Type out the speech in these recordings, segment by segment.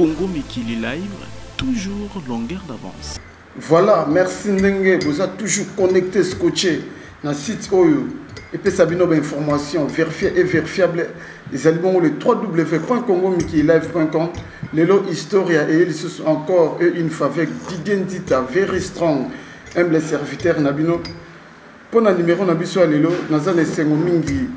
Congo Mikili Live, toujours longueur d'avance. Voilà, merci Ndenge, vous êtes toujours connecté, scotché dans le site Oyo. Et puis ça a information vérifiée et vérifiable. Les albums le www.congomikilive.com. Lelo Historia et ils sont encore une fois avec Didier Ndita, very strong, humble serviteur Nabino. Pour le numéro Nabiso Lelo, dans un essengo mingi,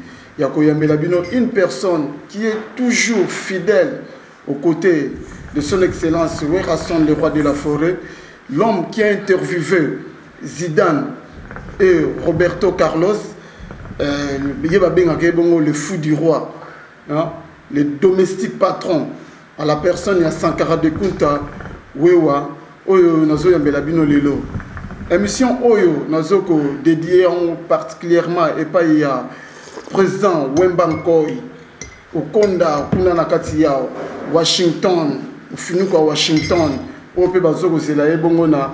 une personne qui est toujours fidèle aux côtés de son excellence, Werason, le roi de la forêt, l'homme qui a interviewé Zidane et Roberto Carlos, le fou du roi, hein, le domestique patron, à la personne, il y a Sankara de Kunta, Wewa, Oyo, Nazo Yambela Bino Lelo. Émission Oyo, Nazo dédiée particulièrement, et pas il y a président Wembankoi, Okonda, Kunanakati Yao, Washington, Finuka Washington, Ope Bazoko Zelaye Bongo na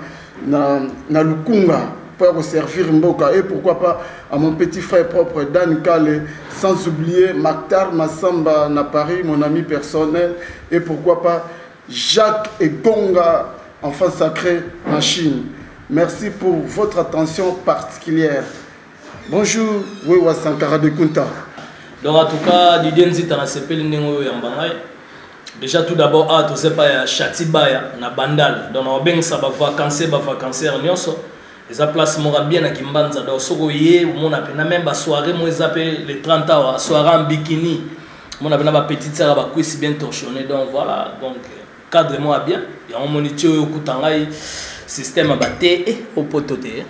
Lukunga pour servir Mboka, et pourquoi pas à mon petit frère propre Dan Kale, sans oublier Maktar Massamba na Paris, mon ami personnel, et pourquoi pas Jacques et Gonga, enfant sacré en Chine. Merci pour votre attention particulière. Bonjour, Wewa Sankara de Kunta. Donc en tout cas, Didier Nzita na sepeli ndenge yambangai. Déjà tout d'abord, tu sais pas Chatibaya na Bandal. Donc on beng ça ba vacances nyonso. Les place mora bien na Kimbanza. Donc soko yé mon apena même ba soirée moi appelle les 30 ans soirée en bikini. Mon apena ba petite sœur ba cuisse bien torchonnée. Donc voilà, donc cadre moi bien. Et on moniteur yo kutangai système abaté et au pototé.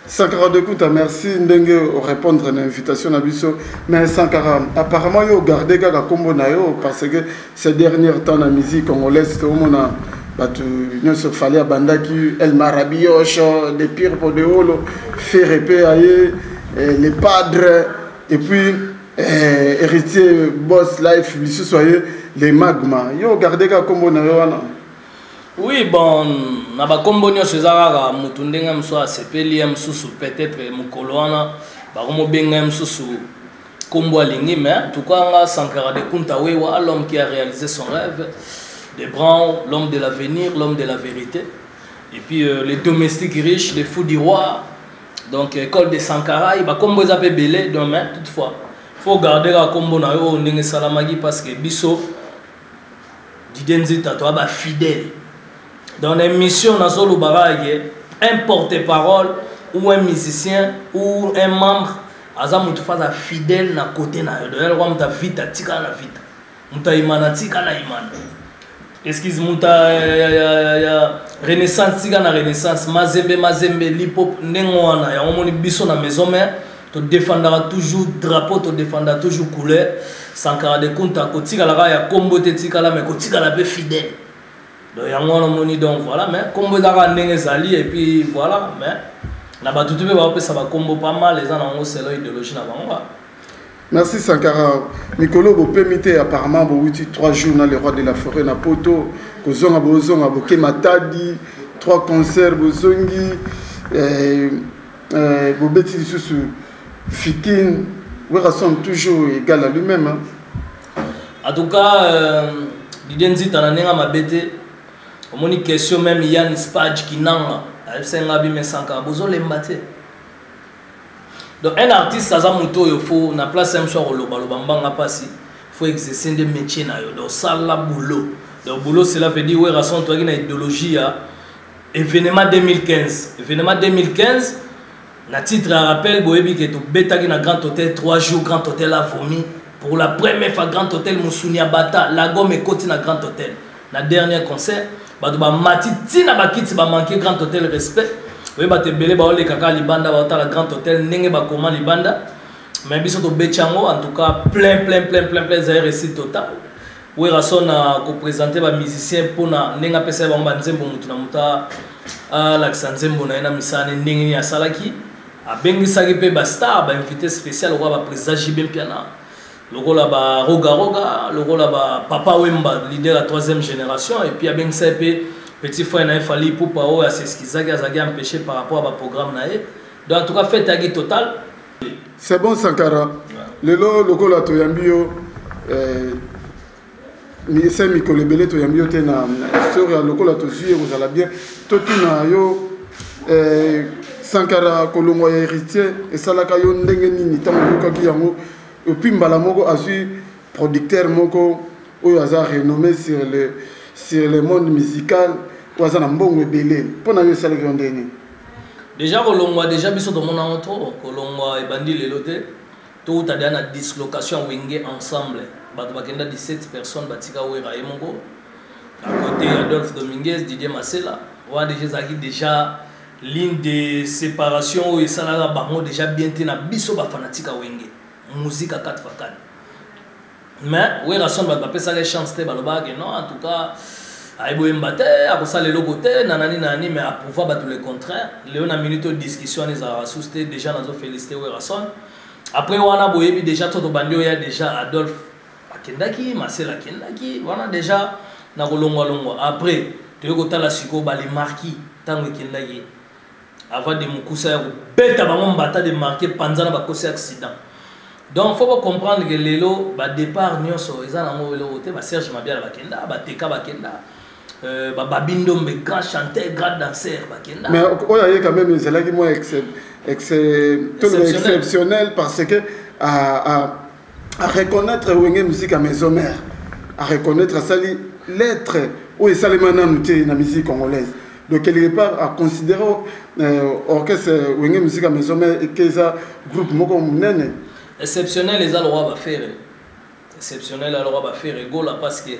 Sankara de Kunta, merci Ndenge répondre à l'invitation Nabiso. Mais Sankara, apparemment, vous gardez Gaga Kombo Nayo parce que ces derniers temps, la musique congolaise, tout le monde a se fallait à Bandaki, El Marabioche, des pires pour de Holo, Ferrepé, les padres, et puis héritier Boss Life, les magma. Vous gardez Gaga Kombo Nayo. Oui, bon, na ba kombo nyonso ezaka mutu ndenge mso asepeli msusu peut-être mukolo wana ba komo benga msusu kombo alingi, mais tout cas Sankara de Kunta Wewa, l'homme qui a réalisé son rêve des brands, l'homme de l'avenir, l'homme de la vérité, et puis les domestiques riches, les fous du roi, donc école de Sankara, il va kombo zape belé demain toutefois faut garder la kombo na yo ndenge salamagi parce que biso Didier Nzita to ba fidèle. Dans l'émission, un porte-parole ou un musicien ou un membre, Azam tu fais fidèle na côté na yo. D'ailleurs, on t'a vite tika na vite. On t'a imana tika na imana. Excuse-moi, ya renaissance tika na renaissance. Mazembe l'hip-hop nengoana. Ya on moni biso na maison mère. Tu défendras toujours drapeau, tu défendras toujours couleur. Sankara de Kunta kotika la ya kombo te tika la mais kotika la be fidèle. Donc, il y a un donc voilà, mais comme vous avez zali et puis voilà, mais là-bas tout le monde ça va combo pas mal, les gens ont c'est l'idéologie là-bas. Merci Sankara. Nicolo, vous permettez apparemment, vous avez 3 jours dans le roi de la forêt, na poto, vous avez Matadi, 3 concerts, vous avez vous bêtis sous Fikin, vous rassemblez toujours égal à lui-même. En tout cas, Didier Nzita n'a ma bête. On a une question même Yann Spadj qui n'a pas Sankara besoin de l'embatter. Donc un artiste ça il faut na place un soir au lobamba passi, faut exercer des métiers na yo. Donc ça la boulot. Donc boulot cela veut dire ouais raison toi qui na idéologie à événement 2015. Événement 2015 na titre à rappel boyebi que to beta qui na Grand Hôtel 3 jours Grand Hôtel a vomi pour la première fois Grand Hôtel Moussounia Bata la gomme et côté na Grand Hôtel. Na dernier concert ba mati tina ba kiti ba manquer Grand Hôtel respect. Oui ba te belé ba ole kaka libanda ba ta la Grand Hôtel nenge ba comment libanda. Mais biso to bechango en tout cas plein za récit total. Oui rason na ko présenter ba musicien pour na nenga pesa ba mba nzembo mutu na muta l'accent nzembo na ina misane ndenge ni asalaki a bengi saki pe ba star ba invité spécial roi ba président Jibem Piana. Le rôle là-bas, Roga, le rôle là-bas, Papa Wemba, leader de la 3e génération, et puis il y a bien petit frère n'a fallu pour pas c'est ce qu'ils ont empêché par rapport à ce programme. Donc en tout cas, fait tagi total. C'est bon Sankara. Le rôle là, Toyambio, c'est Mikolo Belé to yambi yote na histoire lokola to suye vous allez bien totuna yo Sankara Kolongo ya héritier et salaka yo ndenge nini tango yoka yango et puis mbala moko azui producteur moko oyo aza renommé sur le monde musical ou aza na mbongo ebele pona yo salaka yo ndenge déjà Kolongo déjà biso to mona auto Kolongo e bandi lelo te tout a na dislocation wenge ensemble bato bakenda 17 personnes batika wera e moko à côté Adolphe Dominguez Didier Masela wa déjà ligne de séparation et ça là bango déjà bien tena biso ba fanatika wenge musique à 4x4 mais wera son ba pesa les chances te baloba que non en tout cas aibo mbate akosala le côté nanani mais à pouvoir battre le contraire léon a minute de discussion les a susté déjà nazo féliciter wera son après wana boyebi déjà toto bandio ya déjà Adolphe akendaki Masela akendaki wana déjà na kolongwa après te ko tala siko ba les marquis tango akendaki avant de mukusa ya beta bango mbata de marquer panzana ba kosi accident donc faut pas comprendre que lelo ba départ nyonso eza na ngo lelo te ba Serge Mabiala bakenda ba Teka bakenda ba Babindo mbe grand chanteur grand danseur bakenda mais oya ye quand même c'est là qui moi exceptionnel parce que à reconnaître wenge musique à maison mère à reconnaître ça l'être où est salimana nouté na musique congolaise donc quelque part à considérer orchestre wenge musique à maison mère et que ça groupe moko munene exceptionnel les alrois va faire exceptionnel alrois va faire gola parce que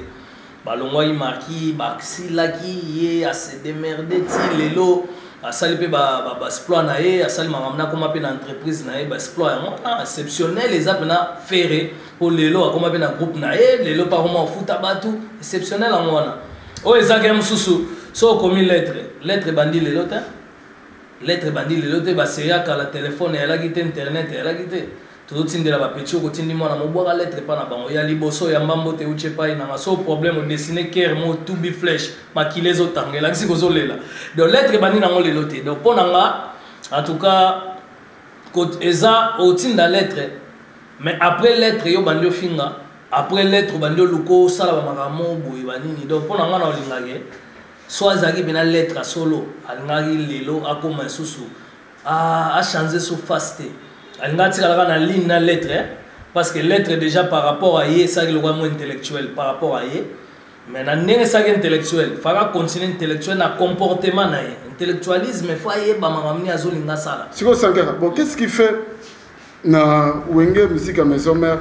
balongwa yi marquis baxila qui est à se démerder ti lelo asali pe ba exploit na ye asali makamna koma pe na entreprise na ye ba exploit exceptionnel les apena faire pour lelo akoma pe na groupe na ye lelo pa koma futa batu exceptionnel en wana o ezaka mususu so komi lettre bandi lelo ta lettre bandi lelo te ba seya kala téléphone ya la gite internet ya la gite tout tindela ba petit ko tindi mona mo boka lettre pa na bango ya liboso ya mbambo te uche pa ina so problème o dessiner cœur mo to be flèche makilezo tangela kisi ko zolela donc lettre bandi na ngole loté donc ponanga en tout cas côté eza o tinda lettre mais après lettre yo bandi finga après lettre bandi luko sala ba makamo boy banini donc ponanga na olingage soit zaki bena lettre à solo alingaki lelo akoma susu a changer so faste alingati kala na ligne na lettre parce que lettre déjà par rapport à yé ça le moins intellectuel par rapport à yé mais na nene ça intellectuel fera continuer intellectuel na comportement na yé intellectualisme faut yé ba makamni azolinga sala siko Sankara bon qu'est-ce qui fait na wenge musique à maison mère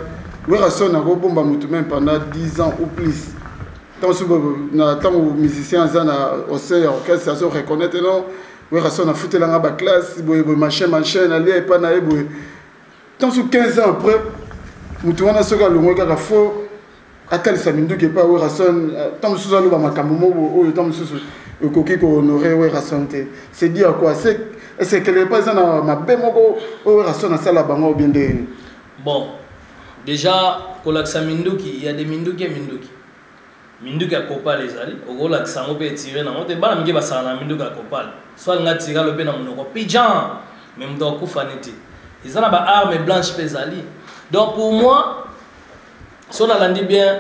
wera son na ko bomba mutu même pendant 10 ans ou plus tant que musicien zana au sein orchestre ça reconnaître non wera son na fouté la ba classe boy machin aller et pas na boy tant que 15 ans après mutu wana soka longo kaka fo atal samindu ke pas wera son tant sous alu ba makambo mo o tant sous koki ko honorer wera son te c'est dire quoi c'est que les pas na mabe moko wera son na sala bango bien de bon déjà kolaksa minduki il y a des minduki minduki a kopal ezali ogola kisango pe tirer na mote bana mingi basala na minduki a kopal soit nga tirer le pe na monoko pijan même donc kufaniti ils ont ba arme blanche pe ezali donc pour moi si on a landi bien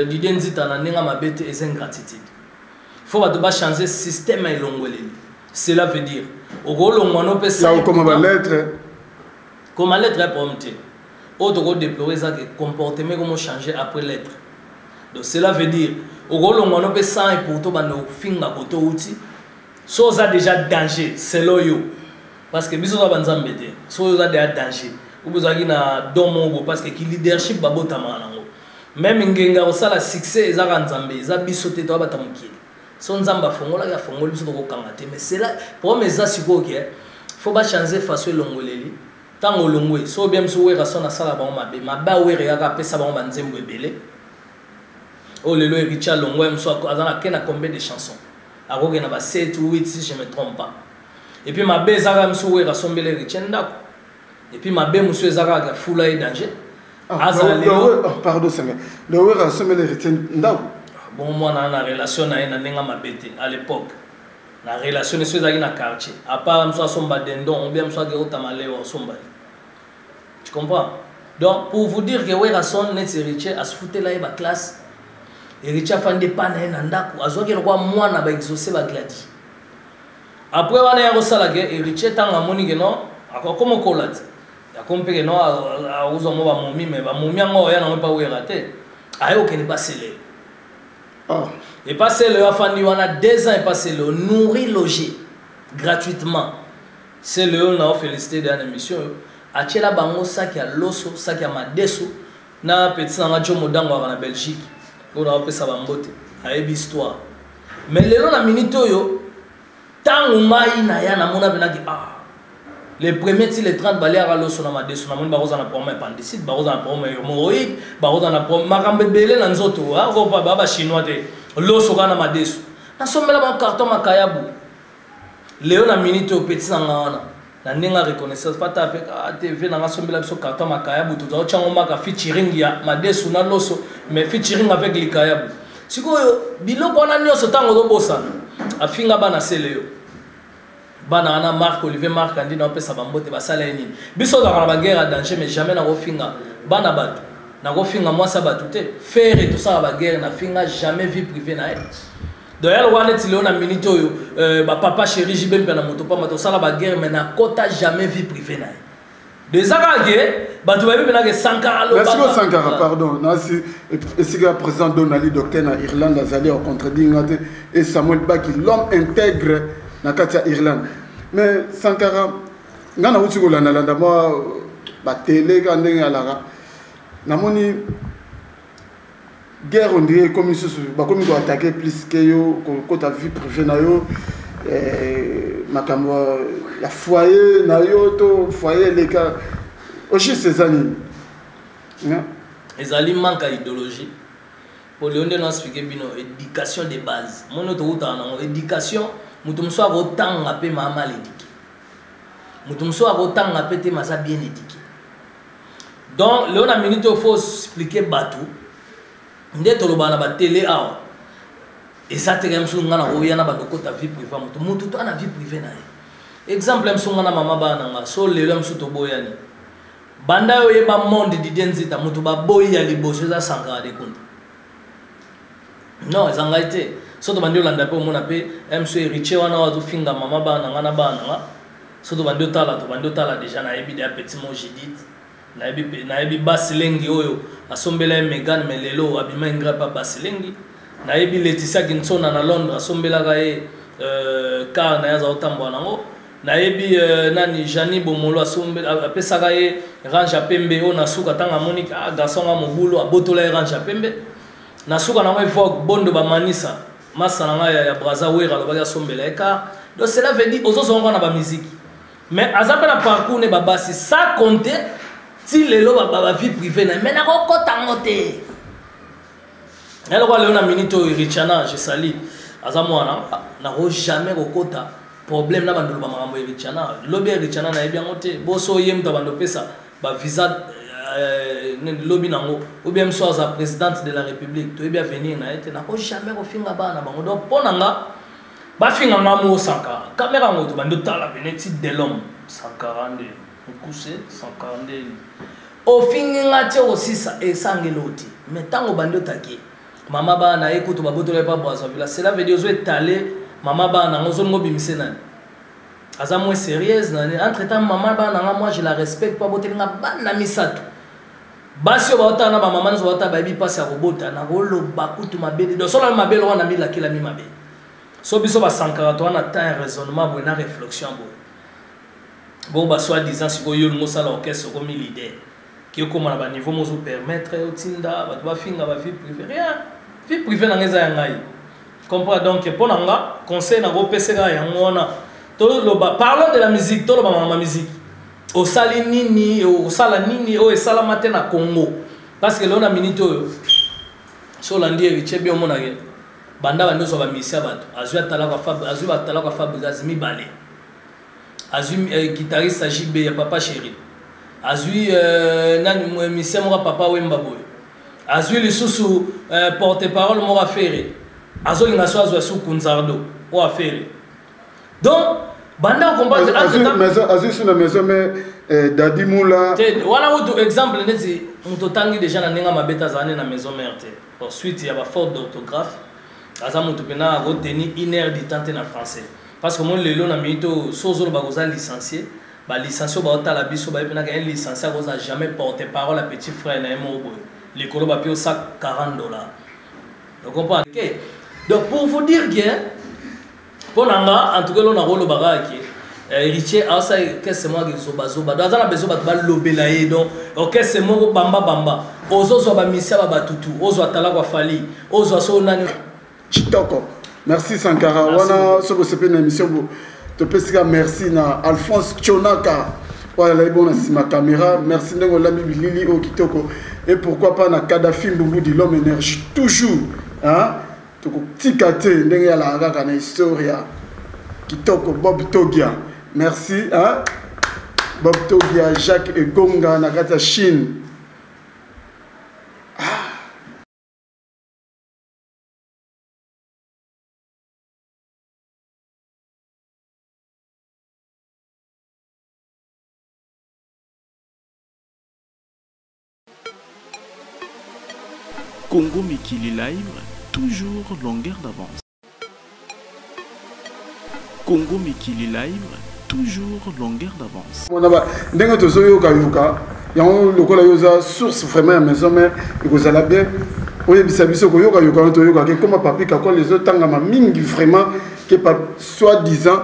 Didier Nzita na nenga mabete et ingratitude faut ba changer système et longoleli cela veut dire ogolo ngwano pe ça comme ba lettre prompte autre déplorer ça que comportement comment changer après lettre. Donc cela veut dire au gros on peut ça et pour tout bando finga koto outil so ça déjà danger c'est loyo parce que biso ba nzambe te so ça déjà danger ou besoin na domo parce que qui leadership babota manango même ngenga osala succès za nzambe za biso te to batamukili so nzamba fongola ya fongola biso ko kangate mais c'est là pour mes asiko que faut pas changer façon longoleli tango longwe so bien so wera sona sala ba mabe wera ya ka pesa ba nzembo ebele. Oh le Richard Longwe azana kena combien de chansons akoke na ba 7 ou 8 si je me trompe pas et puis ma be zaka mso we rasombele Richenda et puis ma be mso zaka ga fula et danger pardon ça le we rasombele Richenda bon moi na relation na ina nenga mabete à l'époque la relation so zaki na quartier à part mso somba dendon ou bien mso ga otamaleo somba tu comprends donc pour vous dire que we rason net héritier à se foutre là et ba classe héritier afandi pa na ye na ndako azwaki lokwa mwana baexauce bagladi après wana ya kosala ke héritier ntango amoni ke no akokoma okola te akomi mpe ke no akozwa mo bamomi me bamomi yango oya nango mpa wera te aye okende pasele epasele oyo afandi wana 2 ans epasele oyo nourri loger gratuitement c'est le on a félicité dans l'émission atiela bango saki ya loso saki ya madeso na petit na radio modango en Belgique on a pesa bambote ayebi histoire mais lelo na minute oyo tango ngai na ya na mona benaki les premiers les 30 balais à loso na madeso na moni baroza na problème appendicite baroza na problème hémorroïde baroza na problème makambe belé na nzoto ko pa baba chinois te loso kana madeso na somela ba carton makayabu Léon a minute au petit sangana. Na ninga reconnaissance pas taper TV na ngasombela biso carton makayabu tout ça chango maka featuring ya madesu na loso mais featuring avec likayabu. Sikoyo biloko wana nyoso tango do bosa. Afinga bana seleo. Bana ana Marc Olivier Marc andi na pesa bambote basala nini. Biso dans la guerre à danger mais jamais na kofinga bana batu. Na kofinga moi ça batu te. Faire et tout ça la guerre na finga jamais vie privée na elle. D'ailleurs, on est là, on a minute papa chéri, j'ai bien la moto, pas mato, ça la bagarre, mais n'a quota jamais vie privée. Des aragés, bah tu vas bien que Sankara. Merci beaucoup Sankara, pardon. C'est le président Donali Docteur en Irlande, Azali au contredit et Samuel Baki, l'homme intègre dans la Irlande. Mais Sankara, on a eu la Nalanda, moi, la télé, namoni guerre on dirait comme ils ont attaqué plus que yo quand tu as vu privé na yo makambo la foyer na yo to foyer les cas aussi ces années les aliments manquent d'idéologie pour les on a expliqué bino éducation de base mon autre na éducation mutum so autant ngapé mama l'éduquer mutum so autant ngapé te masa bien éduqué donc le on a minute il faut expliquer batou ndé toloba na ba télé awa et ça te comme sunga na oya na ba dokota vie privée mutu to ana vie privée na exemple msunga na mama bana nga so lelo msuto boyani banda yo yeba monde di denzita mutu ba boya liboso za Sankara de Kunta non zangaite so to bandio landa pe mona pe mso héritier wana wa to finga mama bana nga na bana nga so to bandio tala déjà na ebi de petit mot Judith na ebi basilengi oyo asombela Megan melelo abima ingra pa basilengi na ebi Laetitia Ginsona na Londres asombela ga car na yaza otambwa nango na ebi nani Jani Bomolo asombela apesa ga range pembe o na suka tanga monika garçon ga mobulo abotola range pembe na suka na moi vogue bondo ba manisa masa na ya braza wera lo ba asombela car donc cela veut dire ozo zonga na ba musique mais azapa na parcours ne babasi ça compter si les lois ba vie privée na mais na ko tangote elle quoi Léon a minito Richana je sali azamwana na ko jamais ko kota problème na bandolo ba makambo Richana lobby Richana na bien ngote boso yem to bando pesa ba visa lobby nango ou bien so za présidente de la république to bien venir na été na ko jamais ko finga bana bango donc ponanga ba finga ngamo Sankara caméra ngoto bando tala beneti de l'homme Sankara nde couché 140 au finga tio aussi ça et sangeloti mais tango bando taki mama bana écoute babotola pas boisson villa cela veut dire zo étaler mama bana ngozo ngo bimise nani aza moins sérieuse nani entre temps mama bana moi je la respecte pas botelinga bana misato basi ba otana ba mama nzo otaba bi passe ya robota na rolo bakutu mabede do solo mabele wana mila kila mi mabele so biso ba Sankara to na temps raisonnement bo na réflexion bo bon bah soit disant si vous avez un mot orchestre comme leader qui est comme à niveau nous permettre au tinda va finir va vie privée rien vie privée dans les années comprends donc pour nanga conseil na repérer ya ngona to lo parlons de la musique to lo ba musique au sali nini au sala nini au sala matin na Congo parce que là on a minute so landi héritier bien mon nage banda bando so ba misia bato azua talaka Fabrice mi balé azui guitariste JB ya papa chéri azui nani musicien mo papa Wemba boy azui le sous porte-parole mo affaire azolinga so azwa sous Kunzardo o affaire donc banda comprendre Azu sur la maison mais Dadi Moula voilà autre exemple neti muto tangi déjà na ninga mabeta za na maison mère te ensuite il y a ba faute d'orthographe aza muto pena retenir 1 heure de temps en français parce que mon lelo na mito sozo ba koza licencié ba licencié ba otala biso ba pena un licencié koza jamais porter parole à petit frère na mo boy les colo ba pio $40. Vous comprenez? Okay. Donc pour vous dire que pour nanga en tout cas on a rôle baraki héritier asa qu'est-ce moi qui zoba zoba dans la besoin ba lobela e donc OK c'est mo bamba bamba ozo zo ba misia ba tutu ozo atala kwa fali ozo so nani Chitoko. Merci Sankara. Wana so c'est une émission te pesika merci na Alphonse Chonaka. Voilà les bons ma caméra. Merci ndongo la Lili o Kitoko et pourquoi pas na Kadhafi Mbumbu di l'homme énergie toujours hein toko tikate ndenge ya la kaka na historia Kitoko Bob Togia. Merci hein Bob Togia Jacques Egonga na kata Chine. Congo Mikili Live, toujours longueur d'avance. Congo Mikili Live, toujours longueur d'avance. On a ndenge tozo yoka yoka, yango lokola yoza source vraiment ya maison mais ekozala bien. Oye bisabiso ko yoka yoka to yoka ke comme papi kako les autres tangama mingi vraiment que soit disant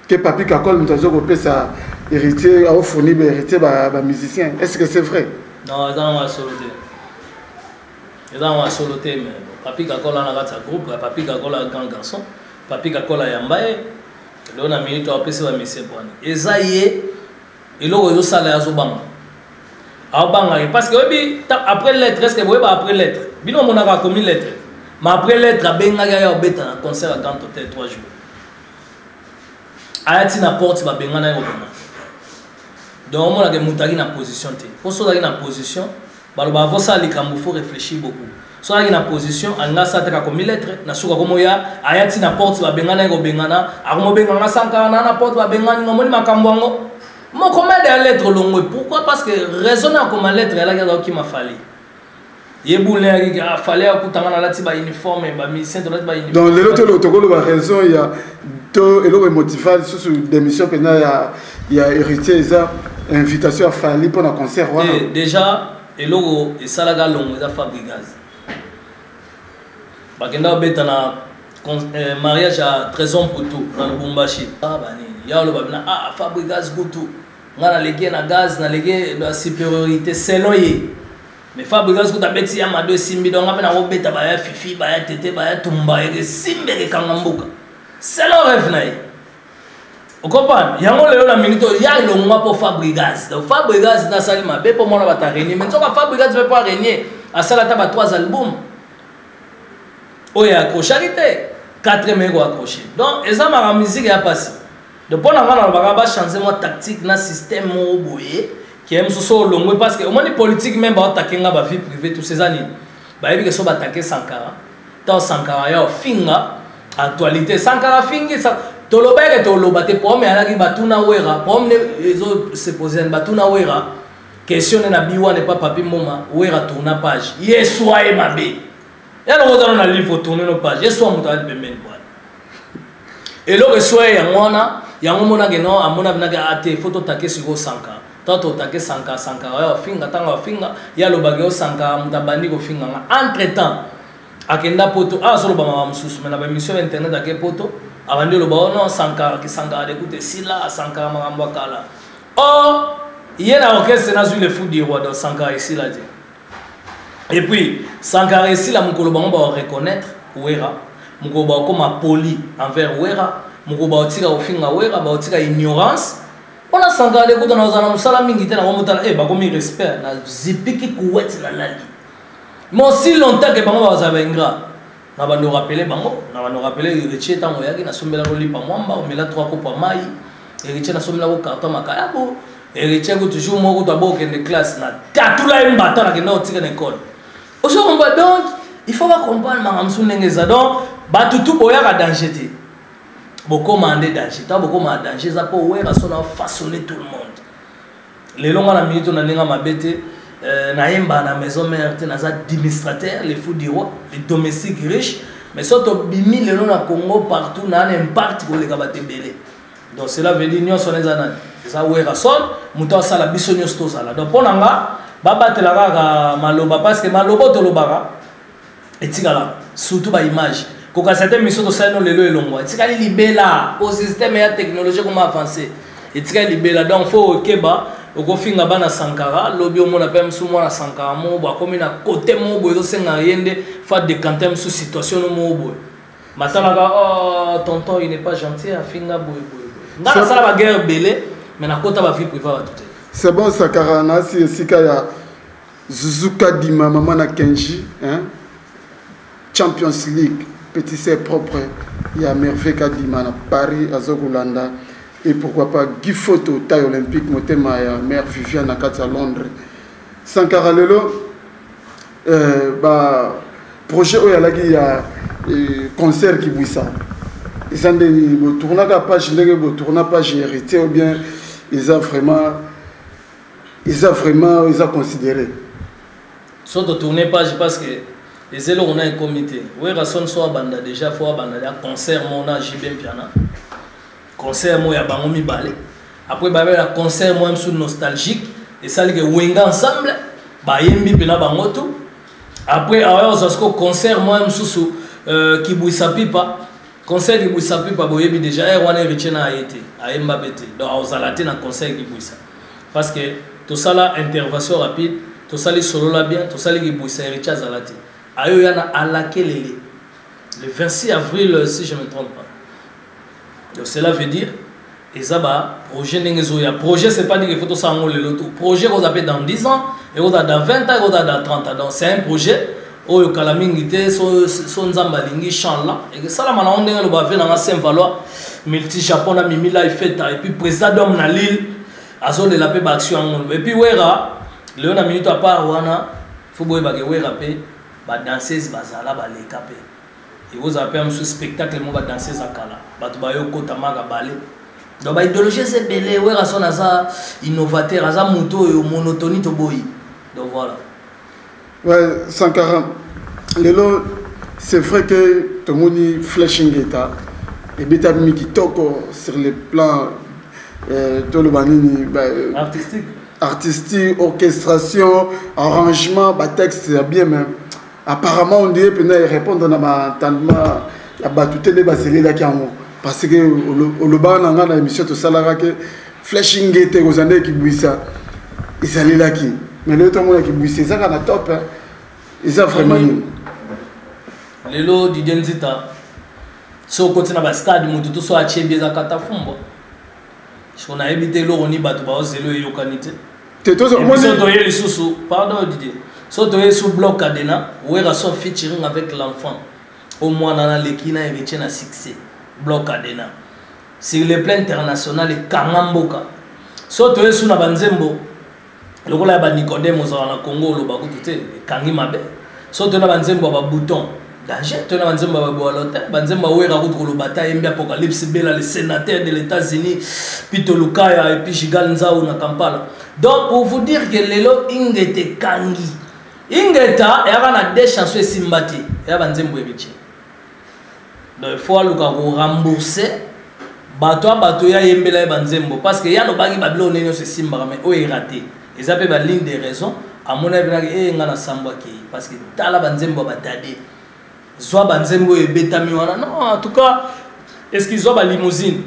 que papi kako mutazo ko pesa héritier au fournir héritier ba musicien. Est-ce que c'est vrai? Non, ça on va soloter. Et là on va soloter mais papi kako la na kata groupe, papi kako la grand garçon, papi kako la yambaye. Là na minute on pesa ba monsieur bwana. Ezaye eloko yo sala ya zo banga. Parce que après lettre, est-ce que vous voyez après lettre? Bino mon a commis lettre. Mais après lettre, benga ya obeta un concert à Grand Hôtel 3 jours. Ayati na porte ba benga na obena. Donc on a que mutagi na position te. Pour ça na position, ba lo ba vosa likambo faut réfléchir beaucoup. So na na position, anga sa te ka commis lettre, na suka komo ya ayati na porte ba benga na obena na, akomo benga na sankara na porte ba benga ni ngomoni makambo ngo. Mon commande est lettre longue. Pourquoi? Parce que raisonner comme une lettre, elle a qui m'a fallu. Il y a fallu que uniforme, donc les autres raison il y a deux motifs sur démission il y a héritier ça invitation à fallu pour un concert déjà et logo et ça la longue ça Fabregas. Bakenda betana mariage à Trésor pour tout dans le Bumbashi. Ah bani ya lo babna ah Fabregas Gutu ngana lege na gaz na lege la supériorité selon ye mais Fabregas Gutu abeti ya mado simbi donc ngana obeta ba ya fifi ba ya tete ba ya tumba ye simbe ke kangambuka selon rêve na ye o comprendre yango lelo na minute ya lo ngwa po Fabregas donc Fabregas na salima be po mona bata renier mais toka Fabregas be pas renier a sala ta ba 3 albums oya ko charité 4 mégo accroché donc eza ma musique ya passé de bon avant on va changer mon tactique na système mo boye qui aime so longo parce que au moins politique même ba attaquer nga ba vie privée tous ces années ba yebi que so ba attaquer Sankara dans Sankara ya finga actualité Sankara fingi ça tolobere tolobate pour mais ala ki batuna wera pour les autres se poser un batuna wera question na biwa ne pas papi moma wera tourna page yeswa e mabe ya no dans na livre tourner nos pages yeswa muta pembeni bwana et lo reswa ya yango mona ke no amona binaga ate photo take siko Sankara tato take Sankara ya finga tanga finga ya lo bagyo Sankara mutabandi ko finga entre temps akenda poto solo ba mama mususu mena ba mission internet ake poto abandi lo ba no Sankara ki Sankara écoute sila Sankara mambo kala yena orchestre na sur le fou du roi dans Sankara ici là et puis Sankara ici là mukolo ba on reconnaître wera mukolo ba comme poli envers wera moko baotika ofinga wera baotika ignorance ona Sankara ko dans na musala mingi te na motala ba komi respect na zipiki kuweti na lali mais si longtemps que bango bazaba ingra na bando rappeler bango na bando rappeler héritier tango yaki na sombela ko lipa mwamba o mela 3 kopa mai héritier na sombela ko carton makaya bo héritier ko toujours moko to boke de classe na tatula mbata na kenda otika na école oso komba donc il faut pas comprendre mangamsu ndenge za donc batutu boya ka danger te beaucoup mandé danger ta beaucoup mandé danger ça pour ouais parce qu'on a façonné tout le monde les longs à la minute on a n'enga mabete na yemba na maison mère te na za administrateur les fous du roi les domestiques riches mais surtout bimi les longs à Congo partout na un impact pour les gabate belé donc cela veut dire nous sommes anan ça ouais rason muto ça la biso nyos to ça là donc ponanga baba te la ga maloba parce que maloba to lobara etikala surtout ba image koka certaines missions to ça non lelo elongwa etikali libela au système ya technologie comment avancer etikali libela donc faut keba okofinga bana Sankara lobi omona pe msu mwana Sankara mo ba komi na côté mo boyo senga yende fa décanter sous situation mo boyo matala ga oh tonton il n'est pas gentil afinga boyo dans ça la guerre belé mais na kota ba vie privée ba tout. C'est bon Sankara na si sika ya Zuzuka Dima maman na Kenji hein Champions League petit c'est propre il y a Merveille Kadima na Paris à Zogolanda. Et pourquoi pas Guy Photo, taille olympique, motema ya mère Viviane à Londres. Sankara lelo, projet où il y a concert qui bouille ça. Ils ont des tournage à page, page hérité ou bien ils ont considéré. Soit de tourner page parce que les élèves on a un comité. Oui, raison soit banda déjà faut banda concert mon âge bien piano. Concert moi ya bango mibale après ba la concert moi sous nostalgique et ça les wenga ensemble ba yembi pena bango tout après alors zasko concert moi sous qui bouissa pipa concert qui bouissa pipa boyebi déjà er wana richena a été a yemba bete donc ozalate na concert qui bouissa parce que tout ça là intervention rapide tout ça les solo là bien tout ça les qui bouissa richa zalate ayo yana alakelele le 26 avril si je me trompe pas. Donc cela veut dire et ça va projet n'engezoya projet c'est pas dire qu'il faut tout ça en le tout projet qu'on appelle dans 10 ans et on a dans 20 ans on a dans 30 ans donc c'est un projet où le calamingité son zambalingi chanla et que ça la mana on denga le bave dans Saint-Valois multi Japon na mimi là il fait et puis président d'homme na Lille azo de la paix action et puis wera le na minute à part wana faut boye ba wera pe ba danseuse bazala ba le capé. Et vous avez un spectacle qui va danser ça kala. Batu ba yo kota maga balé. Donc ba idéologie c'est belé ouais rason asa innovateur asa moto et monotonie to boy. Donc voilà. Ouais, Sankara. Lelo c'est vrai que tout le monde flashing état et beta mi qui toko sur le plan tout le banini artistique, orchestration, arrangement, ba texte c'est bien même. Apparemment, on dirait que répondre à ma la batute de Basile là qui en parce que le bar dans l'émission tout ça là que flashing était aux années qui bouille ça ils allaient là qui mais le temps qui bouille ça quand on top ils ont vraiment les lots d'identita so côté na ba stade mutu tout soit chebie za katafumbo on a évité l'eau on y bat ba zelo et yokanité te to moi so doyer les sous pardon Didier. So tu es sous bloc cadena, où est son featuring avec l'enfant. Au moins dans l'équina héritier na succès. Bloc cadena. Sur le plan international et Kangamboka. So tu es sous na banzembo. Le gola ba Nicodème au Congo le baku tout Kangi mabe. So tu na banzembo ba bouton. Danger tu na banzembo ba boalote. Banzembo où est la route le bataille mbi apocalypse bela le sénateur de l'États-Unis Pito Lukaya et puis Chigal Nzao na Kampala. Donc pour vous dire que lelo ingete kangi ingeta yaba des chansons simbati yaba nzembo ebiche donc il faut rembourser bato ya yembela yaba nzembo parce que ya no bagi bablo neno se simba mais o est raté ils appellent la ligne de raison à mon avis ngana samba ki parce que tala banzembo batade soit banzembo e betami wana non en tout cas est-ce qu'ils ont ba limousine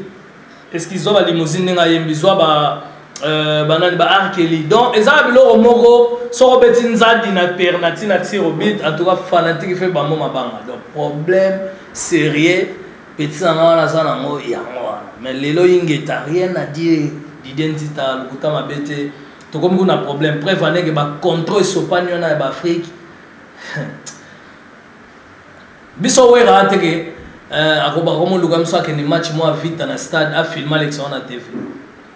nga yembi soit ba banani ba arkeli donc ezaba bilo omoko soko betinza dina pernati na tirobit en tout cas fanatique fait ba moma banga donc problème sérieux petit na sana ngo yango mais lelo ingeta rien à dire d'identité lukuta mabete to comme kuna problème prévaner que ba contrôle sopanyo na ba Afrique biso wera teke akoba komo lukamso akeni match moi vite na stade a filmer l'élection na TV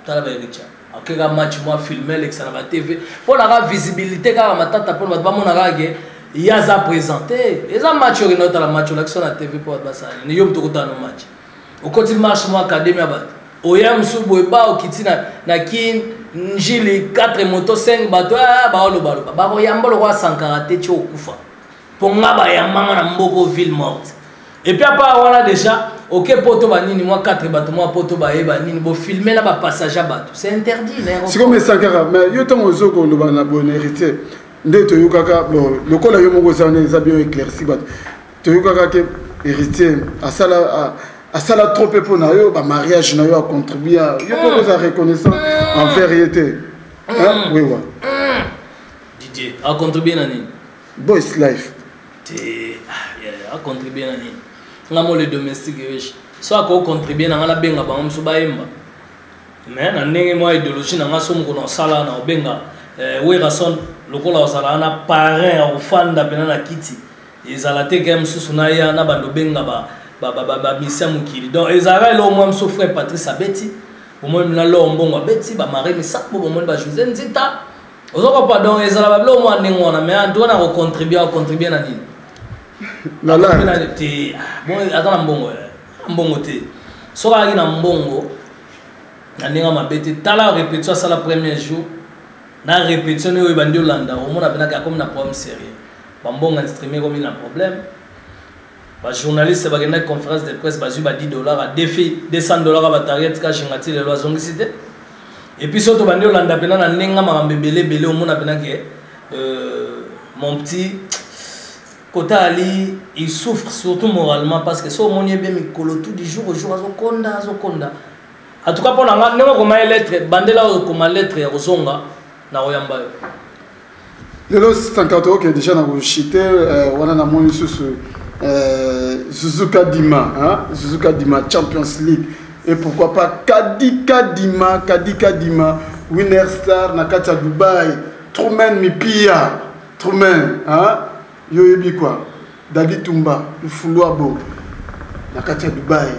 tala ba richa akeka match moi filmer l'élection na TV pour la visibilité car matata pour ba mona rage yaza présenter eza match ori nota la match l'élection na TV pour ba ça ni yom to kota no match au côté marche moi académie abat oya msubo ba okiti na kin njili 4 moto 5 bato ba oloba ba ko yamba lo kwa sankarate ti okufa ponga ba yamba na mboko ville morte et puis après voilà déjà OK poto ba nini moi 4 bato moi poto ba yeba nini bo filmer na ba passage bato c'est interdit c'est comme sankara mais yo tango zoko lo ba na bon héritier ndeto yo kaka bon lokola yo moko za on bien éclairci bato to yo kaka ke héritier à ça la trop pour na yo ba mariage na yo a contribuer yo ko za reconnaissant en vérité hein oui ouais Didier a contribuer na nini boys life a contribuer na nini ngamo le domestique wesh so a contribuer na ngala benga ba mso ba yemba mais na ndenge mo idéologie na ngaso mo na sala na obenga we rason lokola osala na parrain ofanda pena na kiti ezala te game susu na ya na bando benga ba misia mukili donc ezara lo moi mso frère Patrice Abeti au moins na lo mbongo Abeti ba mari misako bo moi ba José Nzita ozoko pardon ezala ba lo moi nengo na mais anto na contribuer na nini na la te bon atana mbongo te so ka na mbongo na nenga mabete tala répétition ça la premier jour na répétition yo bandi Olanda au moins na comme na problème sérieux ba mbongo streamer comme il a problème. Les journalistes qui ont une conférence de presse, ils ont $10 à défi, $200 à batterie, ils ont lois zongicité. Et puis surtout, ils ont mon petit Kota Ali, il souffre surtout moralement parce que son monnaie bien mikolo tout du jour au jour azokonda. En tout cas pour la ngane comment lettre, bandela comment lettre ya kozonga na oyamba. Lelo 50 OK déjà na chité wana na moni susu Suzuka Dima, hein? Suzuka Dima Champions League et pourquoi pas Kadika Dima winner star na kati ya Dubai Truman Mipia Truman hein yoyebi quoi Dadi Tumba Fuluabo na kati ya Dubai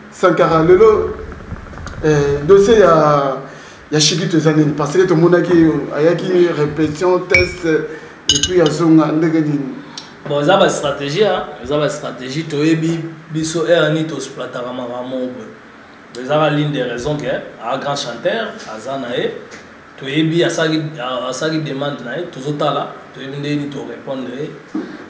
Sankara lelo dossier ya Shigito zanini parce que tout le monde qui répétition test et puis azonga ndegeni. Bon, ça va une stratégie, hein. Ça va une stratégie. Tu as biso erni to splatara maramo. Ça va l'une des raisons que un grand chanteur, Azanae, tu as bi à ça qui demande nae, tous autres là, tu as ni to répondre.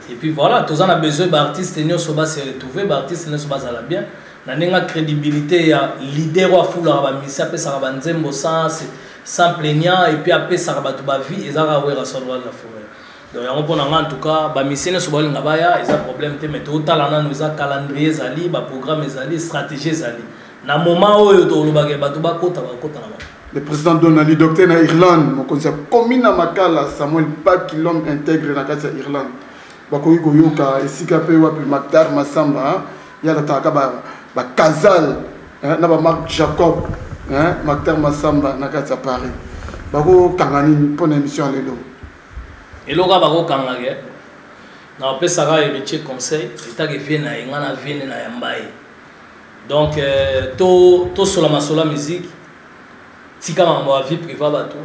Et puis voilà, tous en a besoin d'artistes et nous soba se retrouver, d'artistes nous soba ça la bien. Na nenga crédibilité ya leader wa fula ba misa pe ça ba nzembo sans plaignant et puis après ça ba to ba vie et ça va wera sur la forêt. Donc en tout cas ba misene so balinga baya eza problème te mais to talana nous a calendrier zali ba programme zali stratégie zali na moment oyo to lobake ba to ba kota na ba le président Donali docteur na Irlande mon conseil commune na makala Samuel Pak l'homme intègre na kati ya Irlande ba ko yoka esika pe wa Maktar Masamba ya la taka ba Kazal na ba Marc Jacob Maktar Masamba na kati ya Paris ba ko kangani pour émission lelo. Et le gars bako kangage na pe sara héritier conseil état que vient na ngana vient na yambaye donc to sola masola musique tika mambo vie privée bato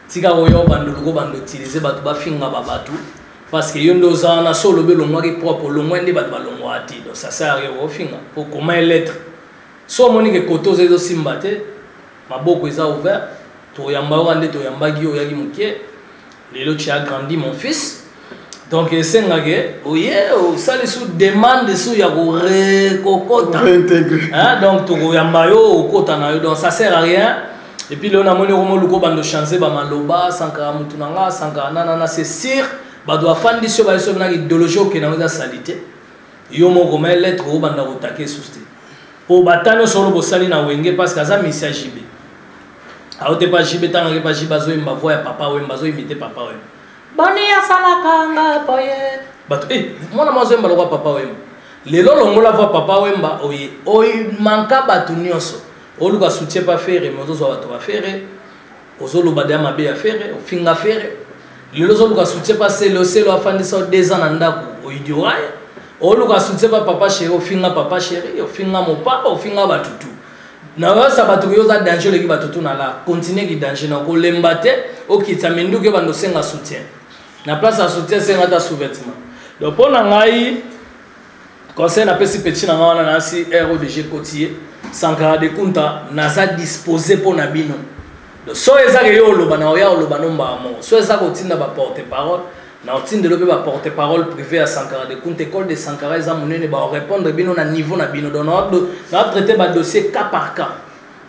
tika oyo bando lugo bando utiliser bato ba finga ba bato parce que yondo za na solo be longwa ki propre longwa ndi bato ba longwa ati donc ça sert à rien au finga pour comment lettre so monique koto zezo simbate maboko eza ouvert to yamba wande to yamba gi oyaki mukie. Lelo tu as grandi mon fils donc c'est ngage oye ça les sous demande sous ya ko rekokota hein donc to yamba yo okota na yo donc ça sert à rien et puis là on a moni romo luko bando chancer ba maloba sankara mutunanga sankara nana c'est sûr ba doit fandi sur ba so na idéologie que na za salité yo mo comme lettre o banda ko taker souste po batano solo bo sali na wenge parce que ça message jibe a ote pas jibe tanga ke pas jibe zo imba voix ya papa wemba zo imiter papa wemba bani ya sala kanga boye but mwana mazo wemba lokwa papa wemba lelo longola voix papa wemba oyi manka batu nyonso oluka soutien pas faire mais ozo bato ba faire ozo lo bada mabe ya faire ofinga faire lelo zo luka soutien pas selo afandisa 2 ans na ndako oidioraye oluka soutien pas papa chéri ofinga papa chéri ofinga mopa ofinga batutu na wasa batu yoza danger le ki batutu na la continuer ki danger na ko lembate o kitsa mendu ke bando senga soutien na place à soutien senga ta sous-vêtement donc pour na ngai conseil na pesi petit na ngana na si RODG Cotier Sankara de Kunta naza disposé pour na bino donc so ezaka yo loba na oya loba no mbamo so ezaka otinda ba porte parole na otinde lobe ba porte parole privé à Sankara de Kunta école de Sankara za munene ba répondre bino na niveau na bino donc na traiter ba dossier cas par cas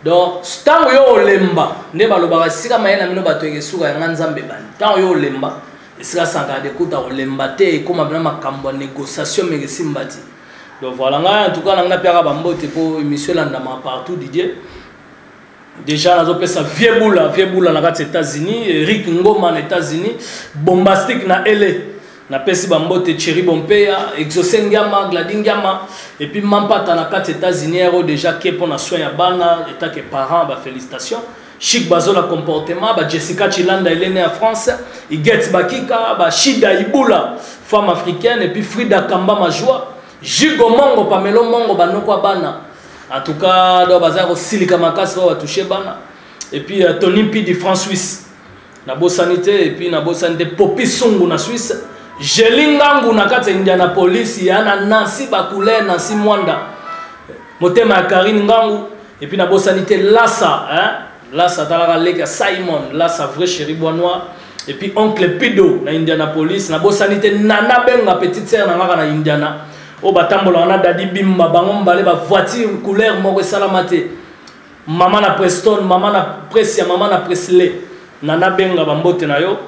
donc tant yo lemba ne ba loba sika mayena mino ba toyeke suka ya nzambe bani tant yo lemba esika Sankara de Kunta olemba te comme na makambo négociation mais simbati. Donc voilà, en tout cas, on a perdu Bambote pour émission partout, Didier. Déjà, on a fait vieux boula aux États-Unis, Eric Ngoma aux États-Unis, Bombastique na LA. On a fait Bambote, Thierry Bompeya, Exocen Gama, Gladin Gama, et puis Mampata na aux États-Unis, déjà qui est pour la soin à Bana, et tant que parents, félicitations. Chic Bazola comportement, Jessica Chilanda, elle est née en France, Iget Bakika, Shida Ibula, femme africaine, et puis Frida Kamba Majoua. Jigo Mongo, Pamelo Mongo, Banoko Bana. En tout cas, dans Bazar aussi, les Kamakas va toucher Bana. Et puis Tony Pi de France-Suisse. Nabo Sanité, et puis Nabo Sanité, Popi Songo na Suisse. Jelingangu na kate Indianapolis, Yana Nancy Bakule, Nancy Mwanda. Motema Karine Ngangu. Et puis Nabo Sanité, Lassa, hein? Lassa Talara Lega Simon, Lassa vrai chéri Bois-Noir. Et puis Oncle Pido na Indianapolis. Nabo Sanité, Nana Benga, petite sœur na Indiana. O batambola on a dadi bimba bango mbale ba voiture couleur moko salamate mama na Preston mama na Precia mama na Presley nana benga bambote na yo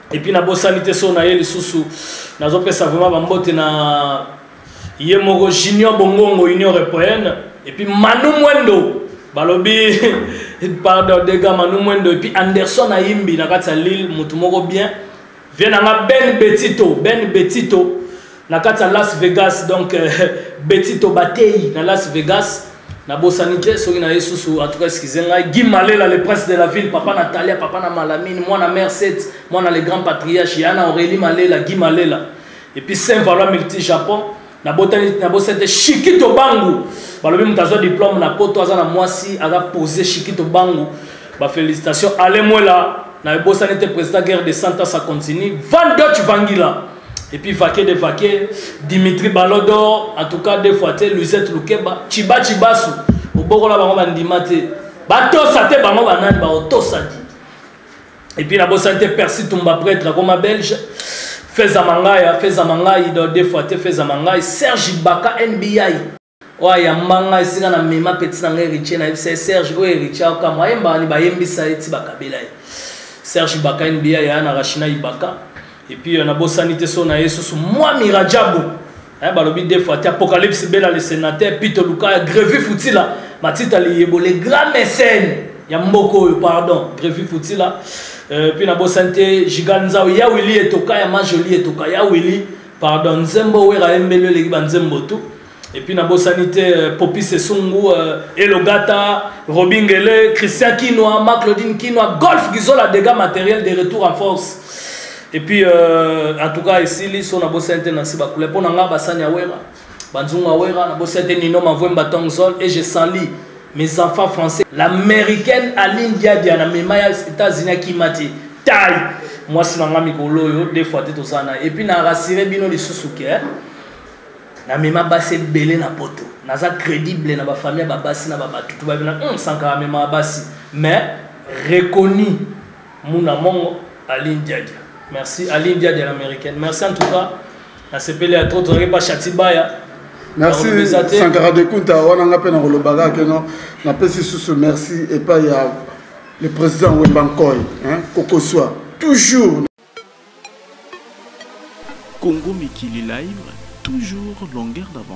et puis na bosanité so na yeli susu nazo pesa vraiment bambote na yemoko junior bongongo union européenne et puis Manu Mwendo balobi pardon des gars Manu Mwendo et puis Anderson Ayimbi na kati Lille mutu moko bien vient na Ben Betito na kata Las Vegas donc Betito Batei na Las Vegas na bosanité soki na yesusu en tout cas excusez-moi Guy Malela le prince de la ville papa Natalia papa na Malamine moi na mère 7 moi na les grands patriarches Yana Aurélie Malela Guy Malela et puis Saint-Valois multi Japon na botanité na bosanité Shikito Bangu balobi mutazo diplôme na poto aza na mwasi aga poser Shikito Bangu ba félicitations allez moi là na bosanité président guerre de Santa ça continue Van Dutch Vangila. Et puis Vaquet de Vaquet, Dimitri Balodor, en tout cas deux fois, Lusette Lukeba, Chiba Chibasu, au Borola Bango Bandimate, Bato Sate Bango Banan, Bato Sadi. Et puis la bossante Percy Tumba prêtre, comme belge, Fezamangaï, dans deux fois, Fezamangaï, Serge Baka NBI. Ouais, ya manga isinga na mema petit na héritier na Serge o héritier ka moyemba ni ba yembisa eti bakabela. Serge Baka NBI ya na Rachina Ibaka. Et puis on a beau sanité son na Yesu moi Mirajabo hein balobi des fois Apocalypse Bela le sénateur Pito Luka Grévi Foutila Matita Liebo les grands mécènes ya mboko pardon Grévi Foutila puis na beau santé Giganza ya Willy etoka ya Majoli etoka ya Willy pardon Nzembo wera embele le banzembo tout et puis na beau sanité Popi Sesungu Elogata Robin Gele Christian Kinoa Marc Claudine Kinoa Golf Gizola dégâts matériels de retour en force. Et puis, en tout cas, ici, ils sont à Bossente Nancy Bakoule. Pour Nanga Bassania Wera, Banzunga Wera, Bossente Nino m'envoie un bâton zone et je sens mes enfants français. L'américaine Aline Diadia, la Memaya États-Unis qui m'a dit taille. Moi, c'est un ami Kolo, des fois, tout ça. Et puis, na rassuré Bino de Susuke. Na Mema Bassi belé na poto. Naza crédible na ba famille ba Bassi na ba batu. Tu vas bien, Sankara Mema Bassi. Mais reconnu, mon amour Aline Diadia. Merci Aline Dia de l'américaine. Merci en tout cas. À ce pays à trop pas Chatibaya. Merci Sankara de Kunta. On a appelé dans le bagarre que non. On a passé sous ce merci et pas il y a le président Wembankoy, hein, Koko Soa. Toujours. Congo Mikili Live, toujours longueur d'avance.